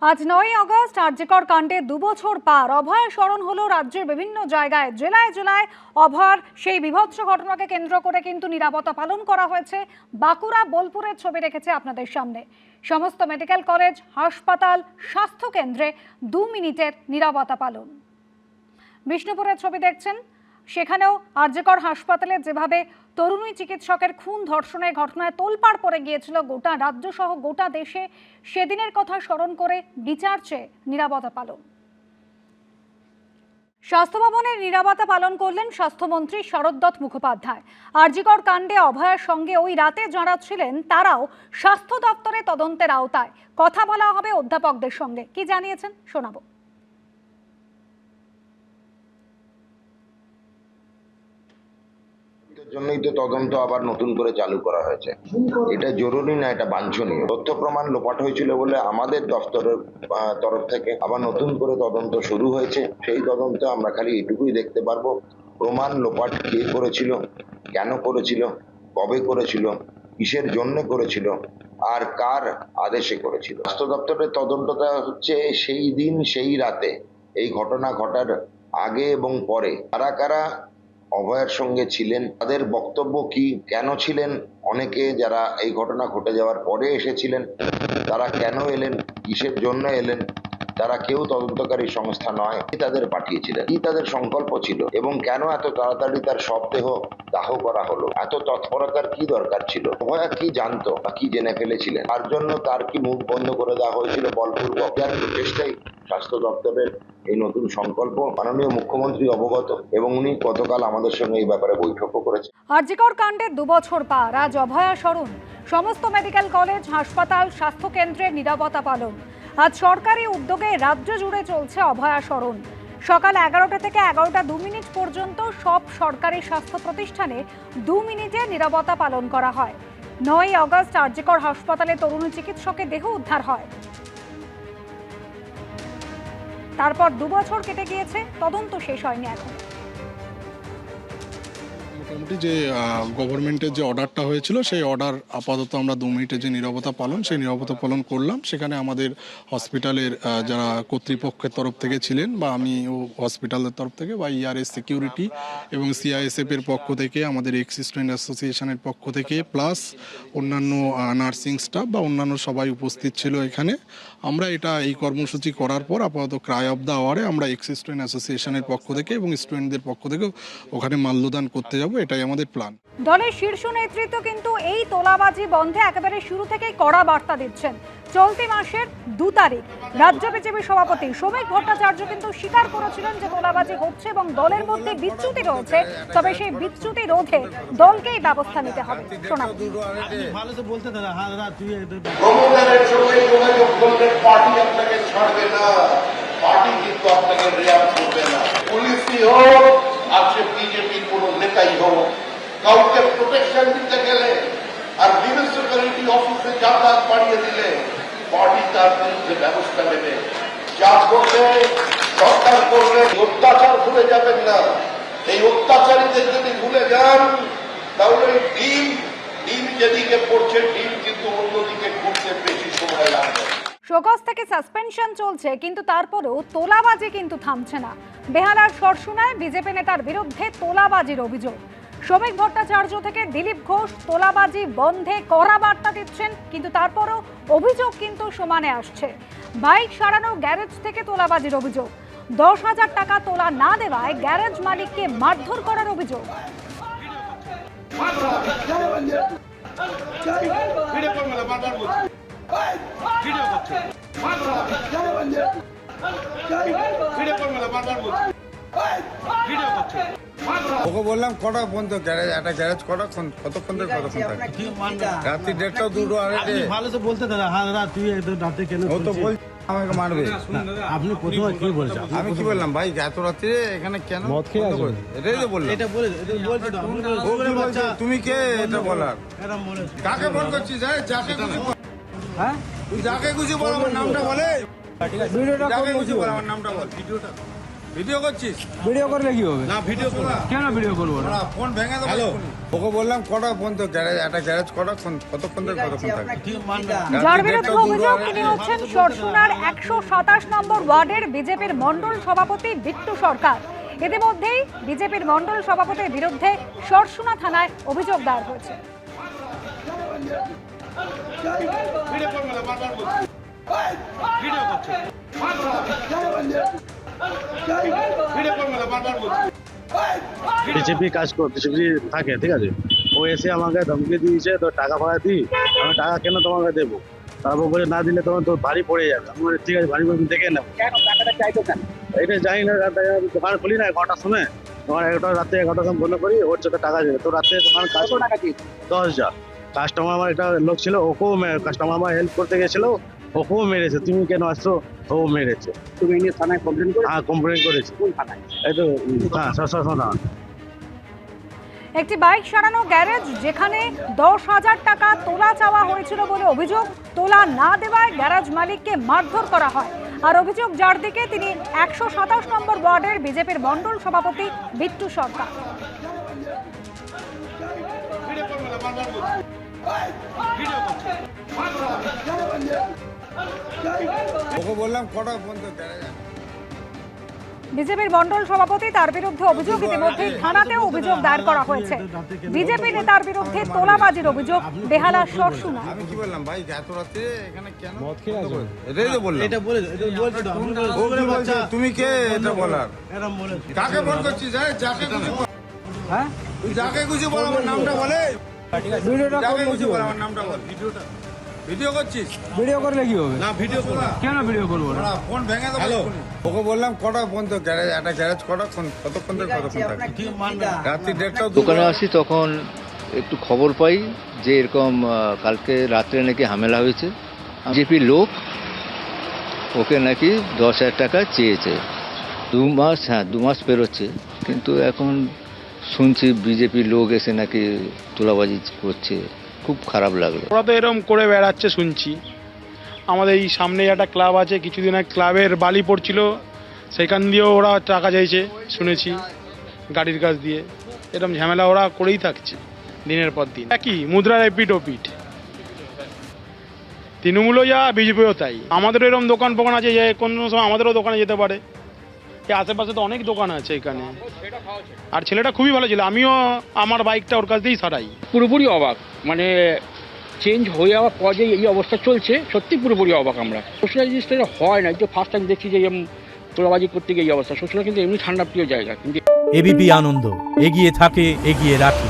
আজ 9ই আগস্ট আরজিকর কাণ্ডে 2 বছর পার। অভয় স্মরণ হলো রাজ্যের বিভিন্ন জায়গায়, জেলায় জেলায় অভয়ার সেই বিভৎস ঘটনাকে কেন্দ্র করে কিন্তু নিরাপত্তা পালন করা হয়েছে। বাঁকুড়া বোলপুরের ছবি রেখেছে আপনাদের সামনে। সমস্ত মেডিকেল কলেজ, হাসপাতাল, স্বাস্থ্য কেন্দ্রে 2 মিনিটের নিরাপত্তা পালন। বিষ্ণুপুরের ছবি দেখছেন, সেখানেও আরজিকর হাসপাতালে যেভাবে তরুণী চিকিৎসকের খুন ধর্ষণের ঘটনায় তোলপাড় পড়ে গিয়েছিল গোটা রাজ্য সহ গোটা দেশে, সেদিনের কথা স্মরণ করে বিচার চেয়ে নিরাপত্তা পালন। স্বাস্থ্য ভবনের নিরাপত্তা পালন করলেন স্বাস্থ্যমন্ত্রী শরৎ মুখোপাধ্যায়। আরজিকর কাণ্ডে অভয়ার সঙ্গে ওই রাতে যাঁরা ছিলেন তারাও স্বাস্থ্য দপ্তরে তদন্তের আওতায়। কথা বলা হবে অধ্যাপকদের সঙ্গে, কি জানিয়েছেন শোনাবো। জন্যই তো তদন্ত আবার নতুন করে চালু করা হয়েছে। এটা জরুরি না, এটা বাঞ্ছনীয়। তথ্য প্রমাণ লোপাট হয়েছিল বলে আমাদের দপ্তরের তরফ থেকে আবার নতুন করে তদন্ত শুরু হয়েছে। সেই তদন্তে আমরা খালি এটুকুই দেখতে পারবো, প্রমাণ লোপাট কে করেছিল, কেন করেছিল, কবে করেছিল, কিসের জন্য করেছিল, আর কার আদেশে করেছিল। স্বাস্থ্য দপ্তরের তদন্তটা হচ্ছে সেই দিন সেই রাতে এই ঘটনা ঘটার আগে এবং পরে কারা কারা অভয়ের সঙ্গে ছিলেন, তাদের বক্তব্য কি, কেন ছিলেন, অনেকে যারা এই ঘটনা ঘটে যাওয়ার পরে এসেছিলেন তারা কেন এলেন, কিসের জন্য এলেন, তারা কেউ তদন্তকারী সংস্থা নয়, কি তাদের পাঠিয়েছিলেন, কি তাদের সংকল্প ছিল, এবং কেন এত তাড়াতাড়ি তার শবদেহ দাহ করা হলো, এত তৎপরতার কি দরকার ছিল, অভয়া কি জানতো বা কি জেনে ফেলেছিলেন, তার জন্য তার কি মুখ বন্ধ করে দেওয়া হয়েছিল বলপূর্বক। যার প্রচেষ্টাই স্বাস্থ্য দপ্তরের এই নতুন সংকল্প মাননীয় মুখ্যমন্ত্রী অবগত, এবং উনি গতকাল আমাদের সঙ্গে এই ব্যাপারে বৈঠকও করেছেন। আরজিকর কাণ্ডে 2 বছর পার, আজ অভয়া স্মরণ। সমস্ত মেডিকেল কলেজ, হাসপাতাল, স্বাস্থ্য কেন্দ্রে নিরাপত্তা পালন। আজ সরকারি উদ্যোগে রাজ্য জুড়ে চলছে অভয়া স্মরণ। সকাল 11টা থেকে 11টা 2 মিনিট পর্যন্ত সব সরকারি স্বাস্থ্য প্রতিষ্ঠানে 2 মিনিটে নিরাপত্তা পালন করা হয়। 9ই আগস্ট আরজিকর হাসপাতালে তরুণী চিকিৎসকের দেহ উদ্ধার হয়। তারপর 2 বছর কেটে গিয়েছে, তদন্ত শেষ হয়নি এখন। মোটামুটি যে গভর্নমেন্টের যে অর্ডারটা হয়েছিল সেই অর্ডার আপাতত আমরা 2 মিনিটের যে নিরাপত্তা পালন সেই নিরাপত্তা পালন করলাম। সেখানে আমাদের হসপিটালের যারা কর্তৃপক্ষের তরফ থেকে ছিলেন বা আমিও হসপিটালের তরফ থেকে বা ইআরএস সিকিউরিটি এবং সিআইএসএফ এর পক্ষ থেকে, আমাদের এক্স স্টুডেন্ট অ্যাসোসিয়েশনের পক্ষ থেকে, প্লাস অন্যান্য নার্সিং স্টাফ বা অন্যান্য সবাই উপস্থিত ছিল এখানে। আমরা এই কর্মসূচি করার পর আপাতত ক্রাই অফ দ্য আওয়ারে আমরা এক্স স্টুডেন্ট অ্যাসোসিয়েশনের পক্ষ থেকে এবং স্টুডেন্টদের পক্ষ থেকে ওখানে মাল্যদান করতে যাব, এটাই আমাদের প্ল্যান। দলের শীর্ষ নেতৃত্ব কিন্তু এই তোলাবাজি বন্ধে একেবারে শুরু থেকেই কড়া বার্তা দিচ্ছেন। চলতি মাসের 2 তারিখ রাজ্য বিজেপি সভাপতি শ্রমিক ভট্টাচার্য কিন্তু স্বীকার করেছিলেন যে তোলাবাজি হচ্ছে এবং দলের মধ্যে বিচ্যুতি রয়েছে, তবে সেই বিচ্যুতি রোধে দলকেই ব্যবস্থা নিতে হবে। শোনা পার্টি আপনাকে ছাড়বে না, পার্টি কিন্তু আপনাকে রেয়াত করবে না। পুলিশই হোক আর সে বিজেপির কোন নেতাই হোক, কাউকে প্রোটেকশন দিতে গেলে আর মিউনিসিপ্যালিটি অফিসে যাতায়াত বাড়িয়ে দিলে পার্টি তার বিরুদ্ধে ব্যবস্থা নেবে। যা করবে সরকার করবে, অত্যাচার ভুলে যাবেন না। এই অত্যাচারীদের যদি ভুলে যান তাহলে ডিম যেদিকে পড়ছে ডিম কিন্তু অন্যদিকে ঘুরতে বেশি সময় লাগবে। শোকজ থেকে সাসপেনশন চলছে, কিন্তু তারপরেও তোলাবাজি কিন্তু থামছে না। বেহালার সরসুনায় বিজেপি নেতার বিরুদ্ধে তোলাবাজির অভিযোগ। শ্রমিক ভট্টাচার্য থেকে দিলীপ ঘোষ তোলাবাজি বন্ধে কড়া বার্তা দিচ্ছেন, কিন্তু তারপরেও অভিযোগ কিন্তু সমানে আসছে। বাইক সারানো গ্যারেজ থেকে তোলাবাজির অভিযোগ। 10,000 টাকা তোলা না দেওয়ায় গ্যারেজ মালিককে মারধর করার অভিযোগ। ওকে বললাম কটা পর্যন্ত গ্যারেজ, একটা গ্যারেজ কতক্ষণ থেকে কতক্ষণ থাকে, রাত্রি 1:30 2টো আড়াইটে। ভালো তো বলতে দাদা, হ্যাঁ দাদা তুই রাতে কেন ও তো বল আমাকে মারবে। আপনি প্রথমে কি বলছেন? আমি কি বললাম ভাই এত রাত্রে এখানে কেন মদ খেয়ে আসবেন? এটাই তো বললাম। এটা বলে বলছি তো আপনি ও কি বলছে, তুমি কে এটা বলার? এরকম বলে কাকে ফোন করছিস? যাকে খুশি বল। হ্যাঁ তুই যাকে খুশি বল, আমার নামটা বলে। ভিডিওটা যাকে খুশি বল, আমার নামটা বল। ভিডিওটা ভিডিও করছিস? ভিডিও করলে কি হবে? না ভিডিও কর না। কেন ভিডিও করবো না? ফোন ভেঙে দেবো। হ্যালো, ওকে বললাম কটা পর্যন্ত গ্যারেজ, একটা গ্যারেজ কতক্ষণ থেকে কতক্ষণ থাকে? যার বিরুদ্ধে অভিযোগ তিনি হচ্ছেন সরসুনার 127 নম্বর ওয়ার্ডের বিজেপির মণ্ডল সভাপতি বিট্টু সরকার। ইতিমধ্যেই বিজেপির মণ্ডল সভাপতির বিরুদ্ধে সরসুনা থানায় অভিযোগ দায়ের হয়েছে। বিজেপি কাজ করতে থাকে, ঠিক আছে। ও এসে আমাকে ধমকি দিয়েছে, তো টাকা ভাড়া দিই, আমি টাকা কেন তোমাকে দেবো? তারপর বলে না দিলে তোমার তো ভারী পড়ে যাবে। আমি বলি ঠিক আছে, ভারী পড়ে দেখে নেবো। কেন টাকাটা চাইতো কেন? এটা জানি না, দোকান খুলি না 11টার সময়, তোমার 11টা রাতে 11টার সময় বন্ধ করি, ওর চোখে টাকা দেবে। তো রাতে দোকান কাজ টাকা দিই 10,000। কাস্টমার আমার একটা লোক ছিল, ওকেও কাস্টমার আমার হেল্প করতে গেছিল, ওকেও মেরেছে। তুমি কেন আসছো? ও মেরেছে। তুমি এই নিয়ে থানায় কমপ্লেন করে? হ্যাঁ, কমপ্লেন করেছি। কোন থানায়? এই তো হ্যাঁ, সরসরা। একটি বাইক সারানো গ্যারেজ যেখানে 10,000 টাকা তোলা চাওয়া হয়েছিল বলে অভিযোগ, তোলা না দেওয়ায় গ্যারেজ মালিককে মারধর করা হয়। আর অভিযোগ যার দিকে তিনি 127 নম্বর ওয়ার্ডের বিজেপির মণ্ডল সভাপতি বিট্টু সরকার। ওকে বললাম কটা পর্যন্ত গ্যারেজ। বিজেপির মণ্ডল সভাপতি, তার বিরুদ্ধে অভিযোগ ইতিমধ্যে থানাতেও অভিযোগ দায়ের করা হয়েছে। বিজেপি নেতার বিরুদ্ধে তোলাবাজির অভিযোগ বেহালা সরসুনা। আমি কি বললাম ভাই, এত রাতে এখানে কেন মদ খেয়ে আসো? এটাই তো বললাম। এটা বলেছে তো আপনি ও কি বলছে? তুমি কে এটা বলার? এরকম বলেছে। কাকে ফোন করছিস? যাকে খুশি বল। হ্যাঁ, তুই যাকে খুশি বল, আমার নামটা বলে। ভিডিওটা যাকে করলে খুশি কি বল, হবে? আমার নামটা বল। ভিডিও করছিস? ভিডিও করলে কি হবে? না ভিডিও কর না। কেন ভিডিও করবো না? ফোন ভেঙে দেবো। হ্যালো, ওকে বললাম কটা পর্যন্ত গ্যারেজ, একটা গ্যারেজ কতক্ষণ থেকে কতক্ষণ থাকে? কি মানবে? রাত্রি 1:30 দোকানে আসি, তখন একটু খবর পাই যে এরকম কালকে রাত্রে নাকি ঝামেলা হয়েছে। বিজেপির লোক ওকে নাকি 10,000 টাকা চেয়েছে। 2 মাস পেরোচ্ছে, কিন্তু এখন শুনছি বিজেপির লোক এসে নাকি তোলাবাজি করছে। খুব খারাপ লাগলো। ওরা তো এরকম করে বেড়াচ্ছে শুনছি। আমাদের এই সামনে একটা ক্লাব আছে, কিছুদিন আগে ক্লাবের বালি পড়ছিল, সেখান দিয়েও ওরা টাকা চাইছে শুনেছি, গাড়ির কাছ দিয়ে। এরকম ঝামেলা ওরা করেই থাকছে দিনের পর দিন। একই মুদ্রার এপিট ওপিট, তৃণমূলও যা বিজেপিও তাই। আমাদেরও এরকম দোকান ফোকান আছে যে কোনো সময় আমাদেরও দোকানে যেতে পারে। এই আশেপাশে তো অনেক দোকান আছে এখানে। আর ছেলেটা খুবই ভালো ছিল, আমিও আমার বাইকটা ওর কাছ দিয়েই সারাই। পুরোপুরি অবাক, মানে চেঞ্জ হয়ে যাওয়ার পর যে এই অবস্থা চলছে, সত্যি পুরোপুরি অবাক আমরা। শ্বশুরা জিনিসটা হয় না, এই তো ফার্স্ট টাইম দেখছি যে তোলাবাজি করতে গিয়ে এই অবস্থা। শ্বশুরা কিন্তু এমনি ঠান্ডা প্রিয় জায়গা, কিন্তু এবিপি আনন্দ এগিয়ে থাকে, এগিয়ে রাখে।